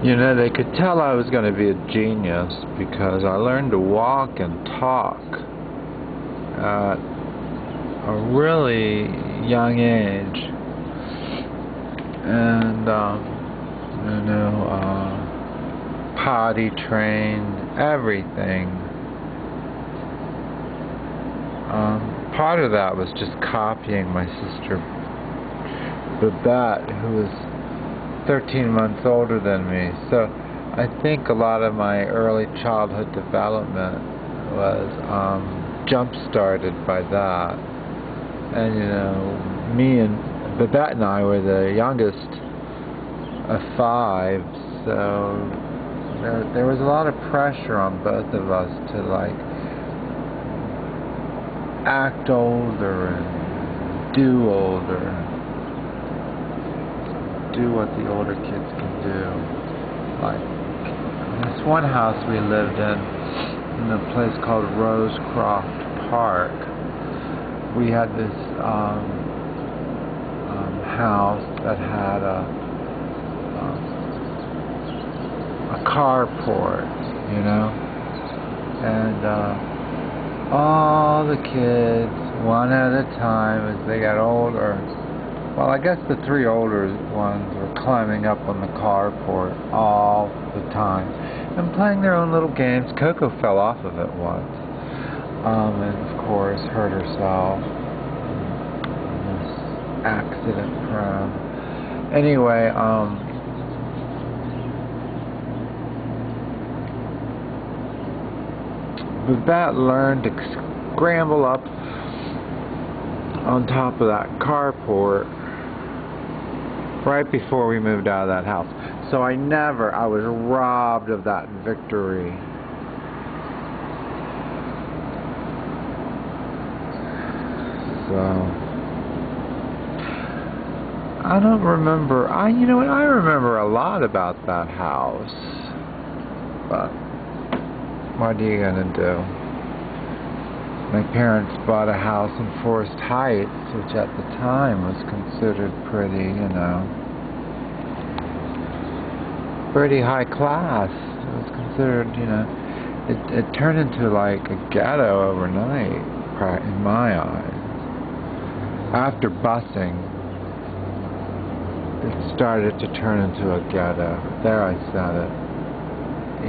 You know, they could tell I was going to be a genius because I learned to walk and talk at a really young age. And, potty trained, everything. Part of that was just copying my sister Babette, who was 13 months older than me. So I think a lot of my early childhood development was jump-started by that. And, you know, me and Babette and I were the youngest of 5, so there was a lot of pressure on both of us to, like, act older and do older, do what the older kids can do. Like, this one house we lived in a place called Rosecroft Park, we had this house that had a carport, you know, and all the kids, one at a time, as they got older, well, I guess the 3 older ones were climbing up on the carport all the time and playing their own little games. Coco fell off of it once, and of course hurt herself. Accident prone. Anyway, Babette learned to scramble up on top of that carport right before we moved out of that house. So I was robbed of that victory. So I don't remember. You know what? I remember a lot about that house, but what are you gonna do? My parents bought a house in Forest Heights, which at the time was considered pretty, you know, pretty high class. It was considered, you know, it turned into like a ghetto overnight, in my eyes. After busing, it started to turn into a ghetto. There, I said it.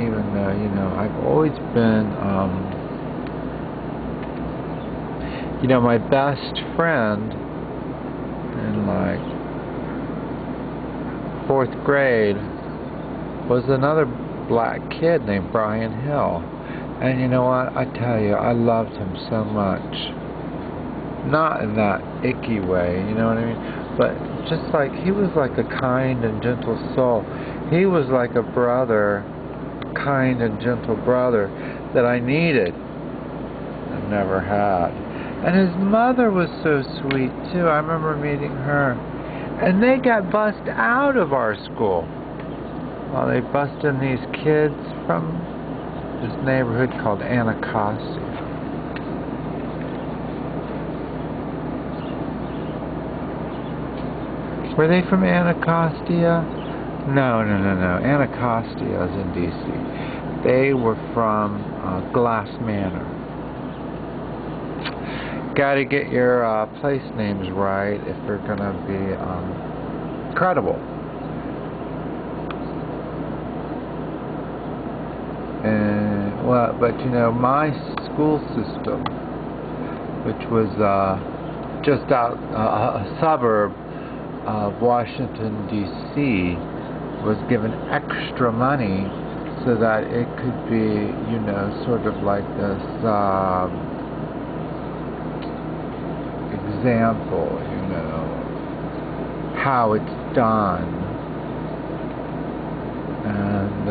Even though, you know, I've always been, you know, my best friend in like 4th grade was another black kid named Brian Hill. And you know what? I tell you, I loved him so much. Not in that icky way, you know what I mean? But just like, he was like a kind and gentle soul. He was like a brother, kind and gentle brother that I needed and never had. And his mother was so sweet too. I remember meeting her. And they got bussed out of our school. Well, they bussed in these kids from this neighborhood called Anacostia. Were they from Anacostia? No. Anacostia is in D.C. They were from Glass Manor. Got to get your place names right if they're going to be credible. And well, but you know, my school system, which was just out a suburb of Washington, D.C., was given extra money so that it could be, you know, sort of like this example, you know, how it's done. And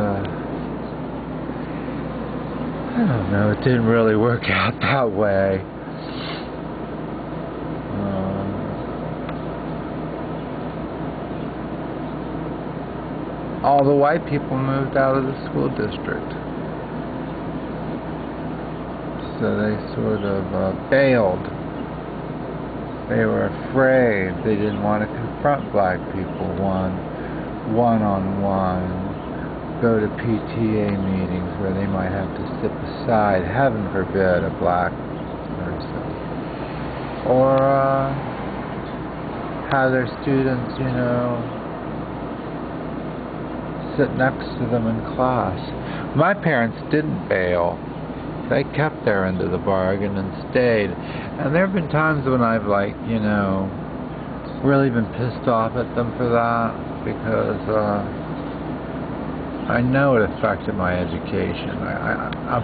I don't know, it didn't really work out that way. All the white people moved out of the school district. So they sort of bailed. They were afraid. They didn't want to confront black people one-on-one go to PTA meetings where they might have to sit beside, heaven forbid, a black person. Or have their students, you know, sit next to them in class. My parents didn't bail. They kept their end of the bargain and stayed. And there have been times when I've, like, you know, really been pissed off at them for that, because I know it affected my education.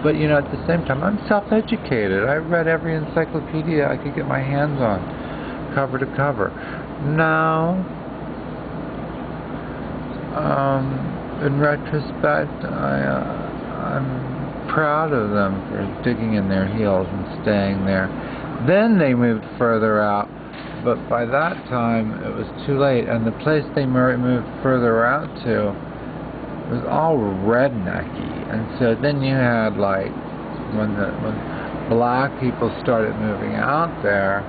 But, you know, at the same time, I'm self-educated. I read every encyclopedia I could get my hands on, cover to cover. Now, in retrospect, I'm proud of them for digging in their heels and staying there. Then they moved further out, but by that time it was too late, and the place they moved further out to was all rednecky. And so then you had, like, when black people started moving out there,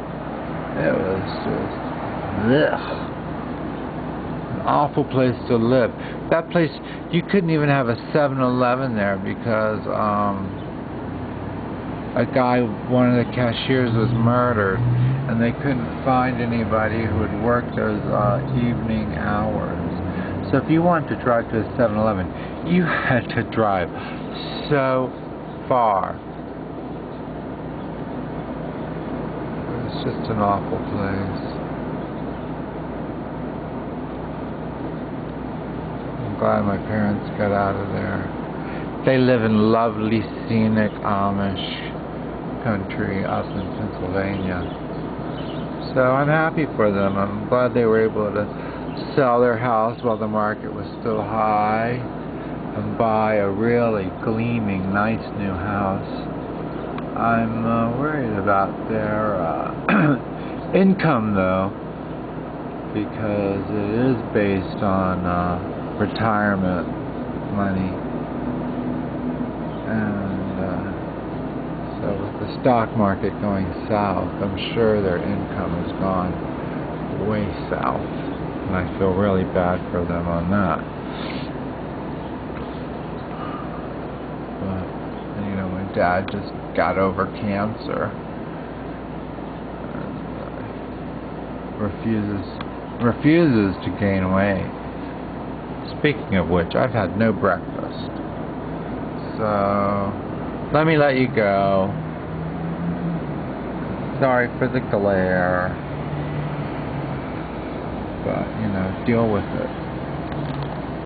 it was just an awful place to live. That place, you couldn't even have a 7-Eleven there because a guy, one of the cashiers, was murdered, and they couldn't find anybody who would work those evening hours. So if you wanted to drive to a 7-Eleven, you had to drive so far. It was just an awful place. I'm glad my parents got out of there. They live in lovely, scenic Amish country up in Pennsylvania. So I'm happy for them. I'm glad they were able to sell their house while the market was still high and buy a really gleaming, nice new house. I'm worried about their income, though, because it is based on retirement money. And so with the stock market going south, I'm sure their income has gone way south. And I feel really bad for them on that. But, you know, my dad just got over cancer. And refuses to gain weight. Speaking of which, I've had no breakfast. So, let me let you go. Sorry for the glare. But, you know, deal with it.